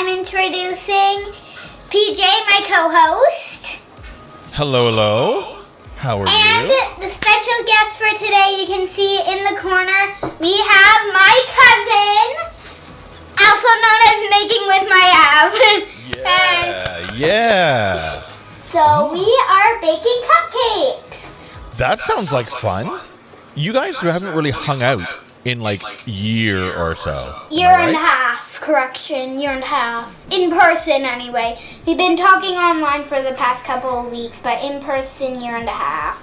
I'm introducing PJ, my co-host. Hello, hello. How are And you? the special guest for today, you can see in the corner, we have my cousin, also known as Making with Maiev. Yeah. So we are baking cupcakes. That sounds like fun. You guys haven't really hung out in like year or so. Year and a half, correction, year and a half. In person, anyway. We've been talking online for the past couple of weeks, but in person, year and a half.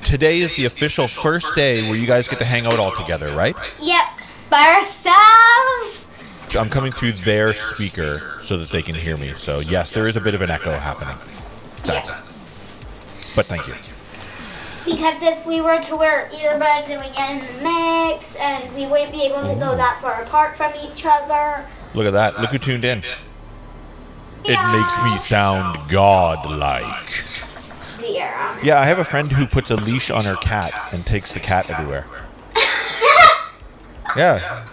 Today is the official first day where you guys get to hang out all together, right? Yep. By ourselves. I'm coming through their speaker so that they can hear me. So yes, there is a bit of an echo happening. Sadly. But thank you. Because if we were to wear earbuds, it would get in the mix, and we wouldn't be able to go that far apart from each other. Look at that. Look who tuned in. It makes me sound godlike. Yeah, I have a friend who puts a leash on her cat and takes the cat everywhere. Yeah,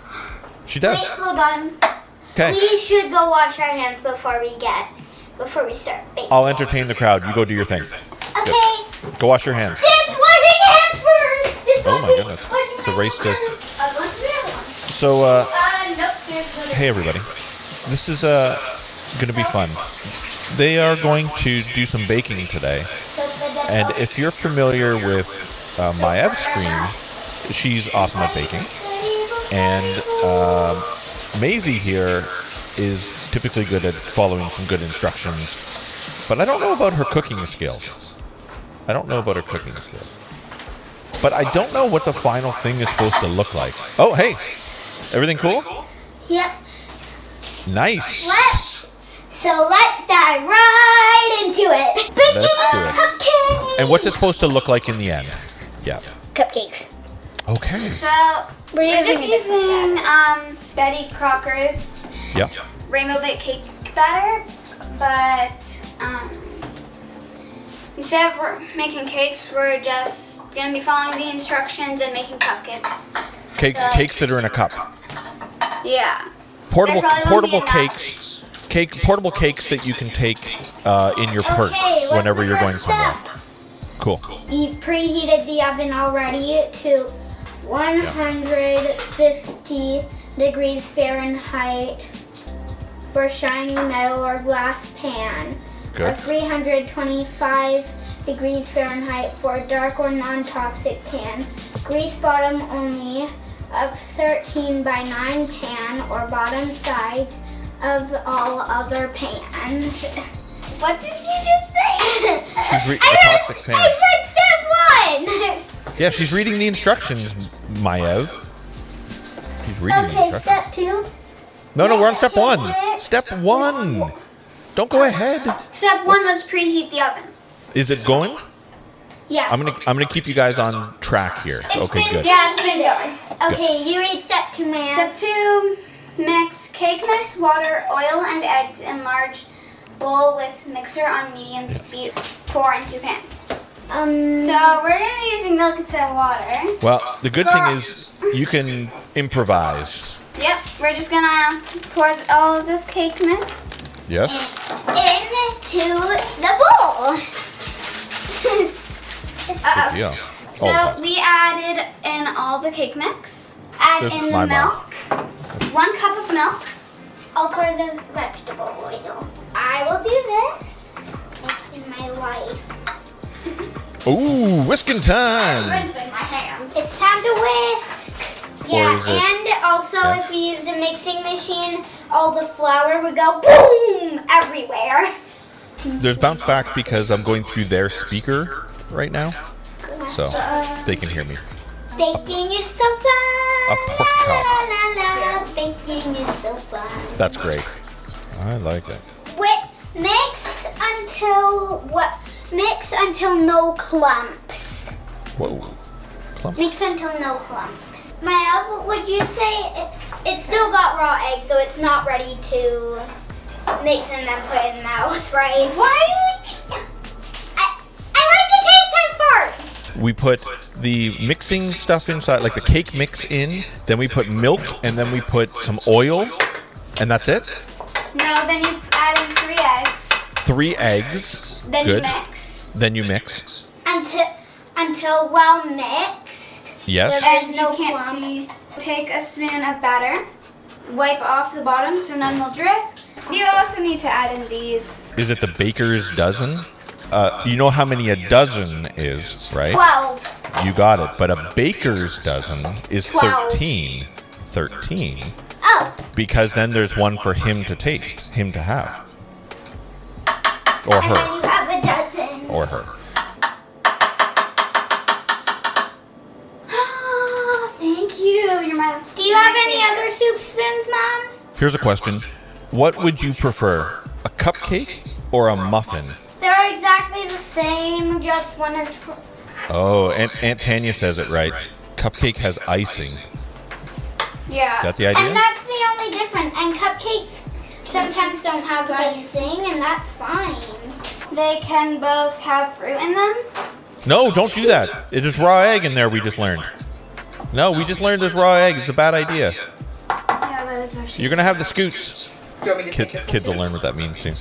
she does. Wait, hold on. Okay. We should go wash our hands before we start baking. I'll entertain the crowd. You go do your thing. Okay. Good. Go wash your hands. It's washing hands first. Oh my goodness. It's a race to... So, hey everybody. This is going to be fun. They are going to do some baking today. And if you're familiar with Maiev's stream, she's awesome at baking. And Maisie here is typically good at following some good instructions. But I don't know about her cooking skills. But I don't know what the final thing is supposed to look like. Oh, hey. Everything cool? Yep. Nice. So let's dive right into it. Baking Let's do it. cupcakes. And what's it supposed to look like in the end? Yeah. Cupcakes. Okay. So we're just using Betty Crocker's Rainbow Bake Cake batter, but instead of making cakes, we're just gonna be following the instructions and making cupcakes. Cakes that are in a cup. Yeah. Portable There probably won't be cakes. Portable cakes that you can take in your purse what's whenever the you're going first somewhere. step? Cool. You've preheated the oven already to 150 degrees Fahrenheit for shiny metal or glass pan. Good. Or 325 degrees Fahrenheit for a dark or non-toxic pan. Grease bottom only of 13 by 9 pan or bottom sides of all other pans. What did you just say? She's a toxic pan. I said step 1! Yeah, she's reading the instructions, Maiev. She's reading the Okay, instructions. step 2. No, we're on step 1. Step 1. Don't go ahead. Step 1 was preheat the oven. Is it going? Yeah. I'm gonna keep you guys on track here. So, okay, good. Yeah, it's been going. Okay, you read step 2, man. Step 2, mix cake mix, water, oil, and eggs in large bowl with mixer on medium speed. Pour into pan. So we're gonna be using milk instead of water. Well, the good thing is you can improvise. Yep, we're just gonna pour all of this cake mix. Yes. Into the bowl. Good deal. So we added in all the cake mix. Add This is in my the milk. 1 cup of milk. I'll pour the vegetable oil. I will do this in my life. Ooh, whisking time. Rinsing my hands. It's time to whisk. Or Yeah, is it- and also if we used a mixing machine, all the flour would go boom everywhere. There's bounce back because I'm going through their speaker right now, so they can hear me. Baking is so fun. A pork chop. La, la, la. Baking is so fun. That's great. I like it. Mix until no clumps. Whoa. Clumps. Mix until no clumps. Maiev, would you say it's still got raw eggs, so it's not ready to mix and then put in the mouth, right? Why would you? I like the taste test part. We put the mixing stuff inside, like the cake mix in, then we put milk, and then we put some oil, and that's it. No, then you add in 3 eggs. 3 eggs. Then Good. you mix. Then you mix. Until well mixed. Yes. And no you can't clump. see. Take a spoon of batter. Wipe off the bottom so none will drip. You also need to add in these. Is it the baker's dozen? You know how many a dozen is, right? 12. You got it. But a baker's dozen is 12. 13. 13. Oh. Because then there's one for him to taste, him to have. Or And then her. you have a dozen. Or her. Thank you. You're my. Do you have any other soup spoons, Mom? Here's a question. What would you prefer? A cupcake or a muffin? They're exactly the same, just one is. Oh, Aunt Tanya says it right. Cupcake has icing. Yeah. Is that the idea? And that's the only difference. And cupcakes sometimes don't have icing, and that's fine. They can both have fruit in them. No, don't do that. There's raw egg in there we just learned. No, we just learned there's raw egg. It's a bad idea. Yeah, that is our You're going to have the scoots. Kids will learn what that means soon.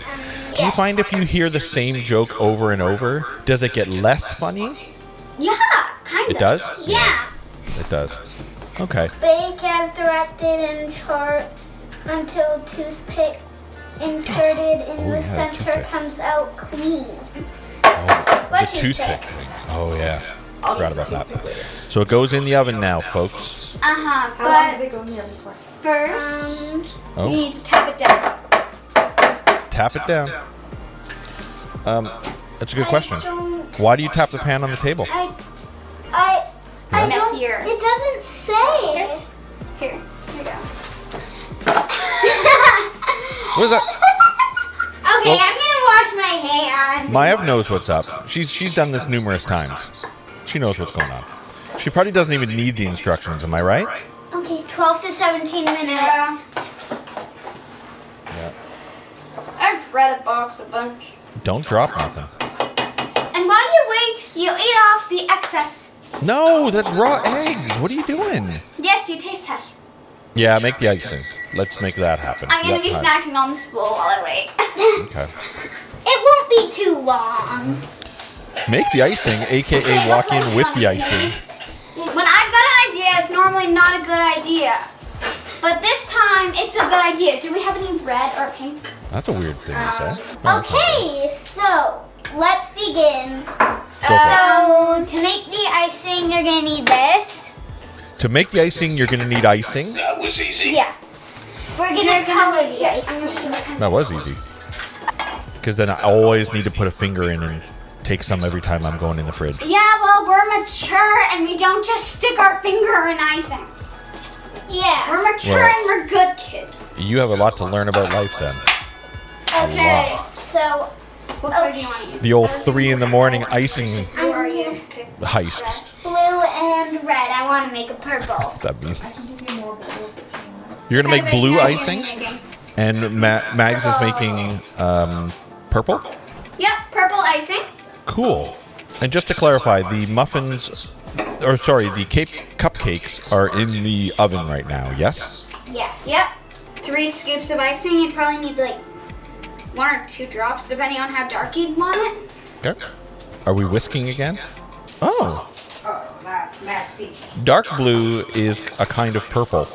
Do you find if you hear the same joke over and over, does it get less funny? Yeah, kind of. It does? Yeah. It does. Okay. Bake as directed and chart until toothpick inserted in Oh, the yeah, center toothpick. comes out clean. Oh, the What toothpick toothpick? thing. Oh, yeah. Forgot about that. So it goes in the oven now, folks. Uh-huh. How long do But they go in the oven for? first, you Oh, need to tap it down. tap it down. That's a good question. I don't. Why do you tap the pan on the table? I Yeah. don't. Messier. It doesn't say. Here you go. What is that? Okay, Well- I'm gonna wash my hands. Maiev knows what's up. She's done this numerous times. She knows what's going on. She probably doesn't even need the instructions. Am I right? Okay, 12 to 17 minutes. Yeah. Yeah. I've read a box a bunch. Don't drop nothing. And while you wait, you eat off the excess. No, that's raw eggs. What are you doing? Yes, you taste test. Yeah, make the icing. Let's make that happen. I'm gonna Yep, be time. snacking on the spool while I wait. Okay. It won't be too long. Make the icing, aka walk in with the icing. When I've got an idea, it's normally not a good idea. But this time, it's a good idea. Do we have any red or pink? That's a weird thing to say. No, it's not Okay, so let's begin. good. Go for it. So to make the icing, you're gonna need this. To make the icing, you're gonna need icing. That was easy. Yeah. We're gonna You're color gonna the I'm gonna see icing. what kind That was easy. Because then I always need to put a finger in and take some every time I'm going in the fridge. Yeah, well, we're mature and we don't just stick our finger in icing. Yeah. We're mature Well- and we're good kids. You have a lot to learn about life then. Okay. lot. So What color do you want to use? The old 3 a.m. icing Who are you? Pick. heist. blue and red. I want to make a purple. That means Give me more bubbles if you want. you're gonna make Everybody blue knows what icing, you're making. and Mags is making purple. Yep, purple icing. Cool. And just to clarify, the muffins, or sorry, the cupcakes are in the oven right now. Yes. Yes. Yep. 3 scoops of icing. You probably need like 1 or 2 drops, depending on how dark you'd want it. Okay. Are we whisking again? Oh, Oh, that's Maxie. dark blue is a kind of purple.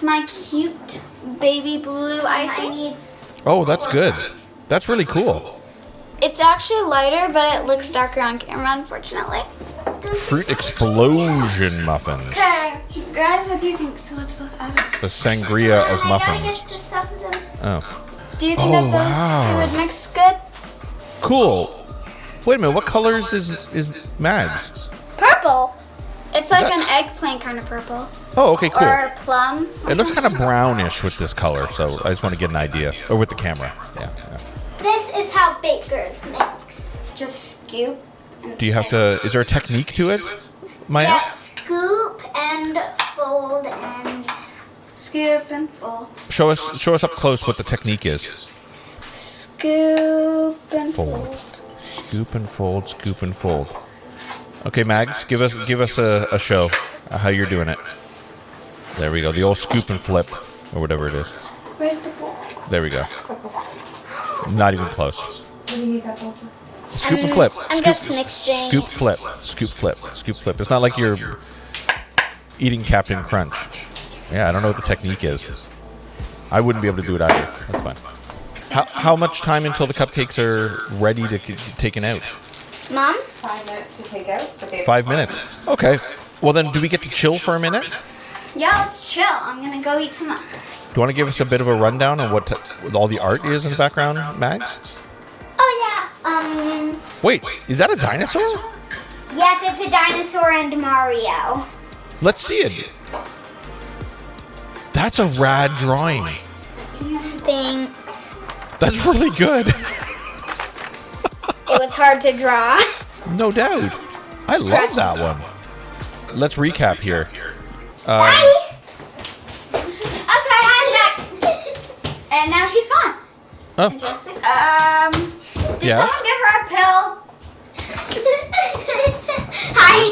My cute baby blue I icing. need. Oh, that's good. That's really cool. It's actually lighter, but it looks darker on camera, unfortunately. Fruit explosion muffins. Okay, guys, what do you think? So let's both add it. The sangria of I gotta muffins. get the stuff of them. Oh, Do you think Oh, that those wow. two would mix good? cool. Wait a minute. What colors is Mags? Purple. It's like that- an eggplant kind of purple. Oh, okay, cool. Or plum. or It looks kind something. of brownish with this color, so I just want to get an idea. Or with the camera. Yeah. This is how bakers mix. Just scoop. And Do you have to? Is there a technique to it, Maya? Yeah, scoop and fold and Scoop and fold. Show us up close what the technique is. Scoop and Fold. fold. Scoop and fold. Scoop and fold. Okay, Mags, give us a show how you're doing it. There we go. The old scoop and flip, or whatever it is. Where's the bowl? There we go. Not even close. What do you need that for? Scoop and flip. I'm just mixing. Scoop, flip. Scoop, flip. Scoop, flip. It's not like you're eating Captain Crunch. Yeah, I don't know what the technique is. I wouldn't be able to do it either. That's fine. How much time until the cupcakes are ready to get taken out? Mom? 5 minutes to take out. But they 5 minutes. Okay. Well, then, do we get to chill for a minute? Yeah, let's chill. I'm gonna go eat some. Do you want to give us a bit of a rundown on what all the art is in the background, Mags? Oh yeah. Wait, is that a dinosaur? Yes, it's a dinosaur and Mario. Let's see it. That's a rad drawing. Thing. That's really good. It was hard to draw. No doubt. I love that one. Let's recap here. Okay, I'm back. And now she's gone. Oh, Interesting. Did Yeah? someone give her a pill? Hi.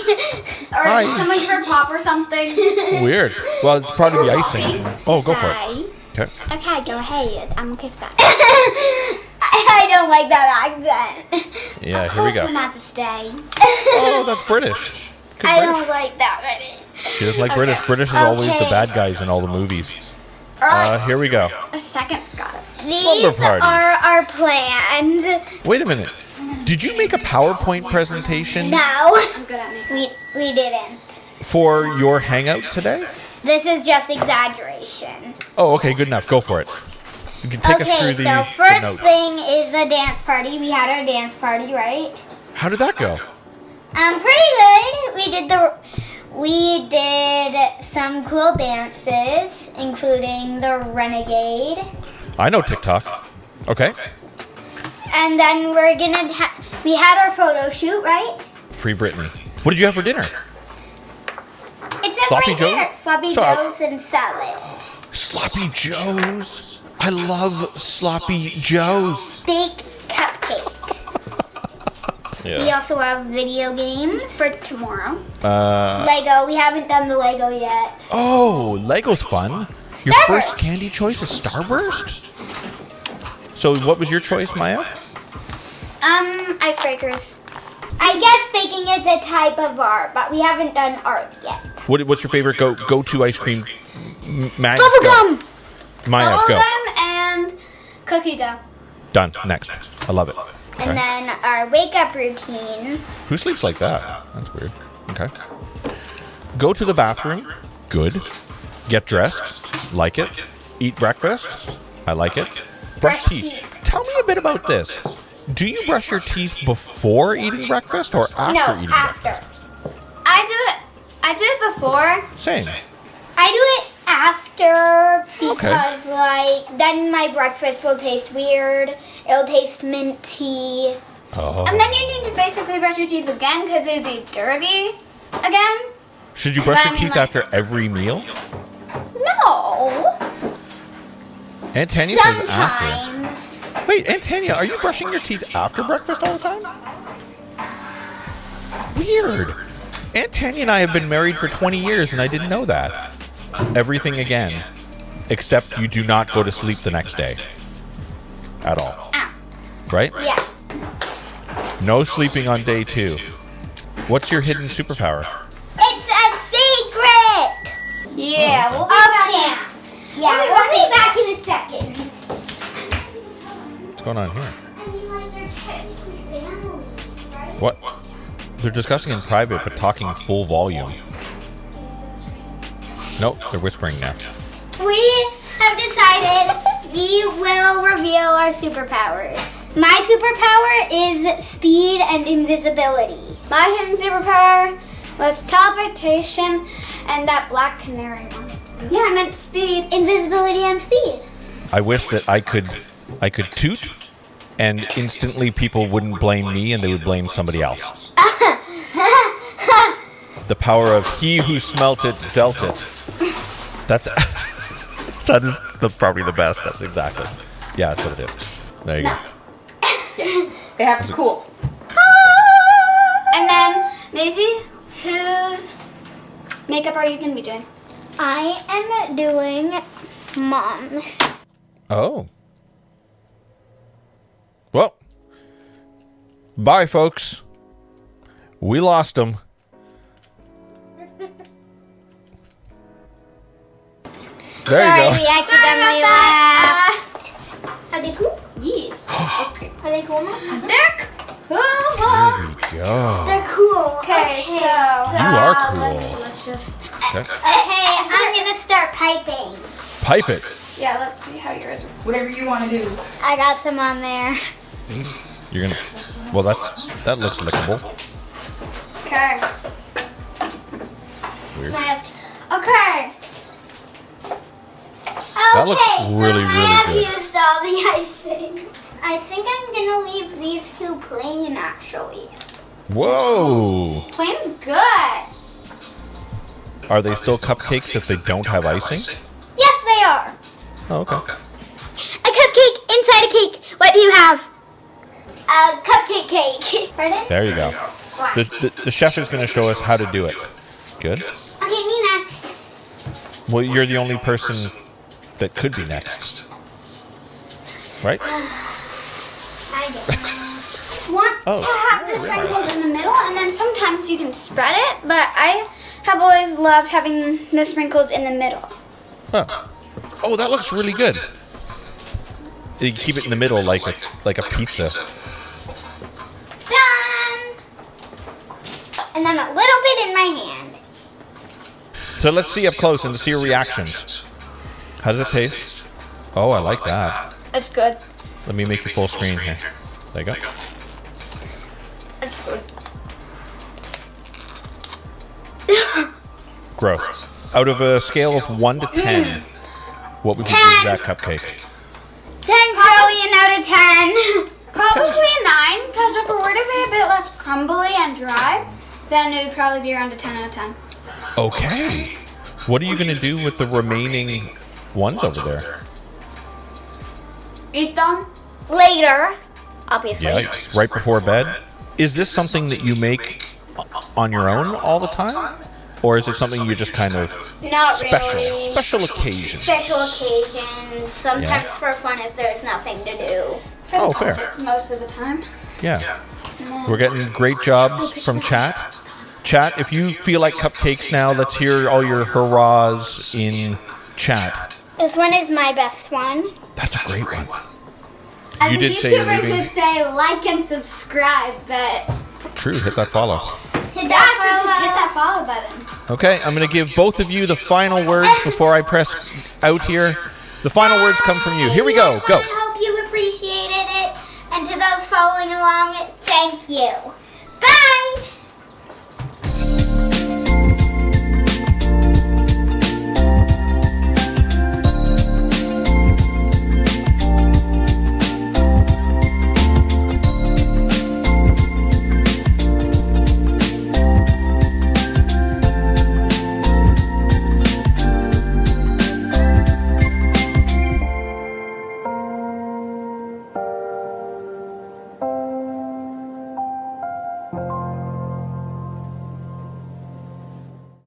Or Hi. did someone give her pop or something? weird. Well, it's probably the icing. Oh, go for it. Hi. Okay. Okay, go ahead. I'm okay with that. I don't like that accent. Yeah, here we go. Not to stay. Oh, that's British. Good I British. don't like that British. She doesn't like British. British is always the Okay. bad guys in all the movies. Alright, Here we go. a second Scott. These Slumber party. are our plans. Wait a minute. Did you make a PowerPoint presentation No, I'm good at making. we didn't. for your hangout today? This is just exaggeration. Oh, okay, good enough. Go for it. You can take us Okay, through so the first notes. thing is the dance party. We had our dance party, right? How did that go? Pretty good. We did some cool dances, including the Renegade. I know TikTok. Okay. And then we had our photo shoot, right? Free Britney. What did you have for dinner? It says Sloppy right Joe? here, Sloppy So- Joes and salad. Sloppy Joes. I love Sloppy Joes. Big cupcake. We also have video games. For tomorrow. Lego. We haven't done the Lego yet. Oh, Lego's fun. Your Starburst. first candy choice is Starburst? So what was your choice, Maiev? Icebreakers. I guess baking is a type of art, but we haven't done art yet. What's your favorite go-to ice cream? Mags, go. Bubblegum! Maiev, go. Bubblegum and cookie dough. Done. Next. I love it. Okay. And then our wake-up routine. Who sleeps like that? That's weird. Okay. Go to the bathroom. Good. Get dressed. Like it. Eat breakfast. I like it. Brush teeth. Tell me a bit about this. Do you brush your teeth before eating breakfast or after No, eating after. breakfast? I do it before. Same. I do it after because, Okay. then my breakfast will taste weird. It'll taste minty. Oh. And then you need to basically brush your teeth again because it would be dirty again. Should you brush your I mean, teeth like- after every meal? No. Aunt Tanya says after. Sometimes. Wait, Aunt Tanya, are you brushing your teeth after breakfast all the time? Weird. Aunt Tanya and I have been married for 20 years and I didn't know that. Everything again. Except you do not go to sleep the next day. At all. Ow. Right? Yeah. No sleeping on day 2. What's your hidden superpower? It's a secret. Yeah, we'll be back. Okay. Yeah, we'll be back in a second. What's going on here? I mean, like, they're technically families, right? What? They're discussing in private but talking full volume. Nope, they're whispering now. We have decided we will reveal our superpowers. My superpower is speed and invisibility. My hidden superpower was teleportation and that black canary one. Yeah, I meant speed. Invisibility and speed. I wish that I could toot and instantly people wouldn't blame me and they would blame somebody else. The power of he who smelt it dealt it. That's that is probably the best. That's exactly. Yeah, that's what it is. There you go. They have to cool. And then, Maisie, whose makeup are you going to be doing? I am doing Mom's. Oh, Bye, folks. We lost them. There you go. We accidentally left. Are they cool? Yeah. Okay. Are they cool now? They're cool. There we go. They're cool. Okay, so You are cool. let's just. Okay. Okay, I'm gonna start piping. Pipe it. Yeah, let's see how yours. Whatever you want to do. I got some on there. You're gonna. Well, that looks lickable. Okay. Weird. Okay. That looks Okay, really, so really I have good. used all the icing. I think I'm gonna leave these two plain, actually. Whoa. Plain's good. Are they still cupcakes if they don't have icing? Yes, they are. Oh, okay. A cupcake inside a cake. What do you have? A cupcake cake. Ready? There you go. The chef is going to show us how to do it. Good. Okay, me next. Well, you're the only person that could be next. Right? I don't know. Want Oh, to have the yeah, right. sprinkles in the middle, and then sometimes you can spread it. But I have always loved having the sprinkles in the middle. Huh. Oh, that looks really good. You keep it in the middle like a pizza. Done. And then a little bit in my hand. So let's see up close and to see your reactions. How does it taste? Oh, I like that. It's good. Let me make you full screen here. There you go. It's good. Gross. Out of a scale of 1 to 10, what would you give that cupcake? 10 trillion out of 10. Probably a 9, because if it were to be a bit less crumbly and dry, then it would probably be around a 10 out of 10. Okay. What are you going to do with the remaining ones over there? Eat them. Later, obviously. Yikes. Right before bed? Is this something that you make on your own all the time? Or is it something you just kind of Not special really. occasion? Special occasions. Sometimes Yeah. for fun if there's nothing to do. Oh, fair. Most of the time. Yeah. We're getting great jobs from chat. Chat, if you feel like cupcakes now, let's hear all your hurrahs in chat. This one is my best one. That's a great one. As You a did say you're YouTuber leaving. should say like and subscribe, but True, hit that follow. Hit that's just hit that follow button. Okay, I'm going to give both of you the final words before I press out here. The final words come from you. Here we go. Go. I hope you appreciated it. And to those following along, thank you. Bye.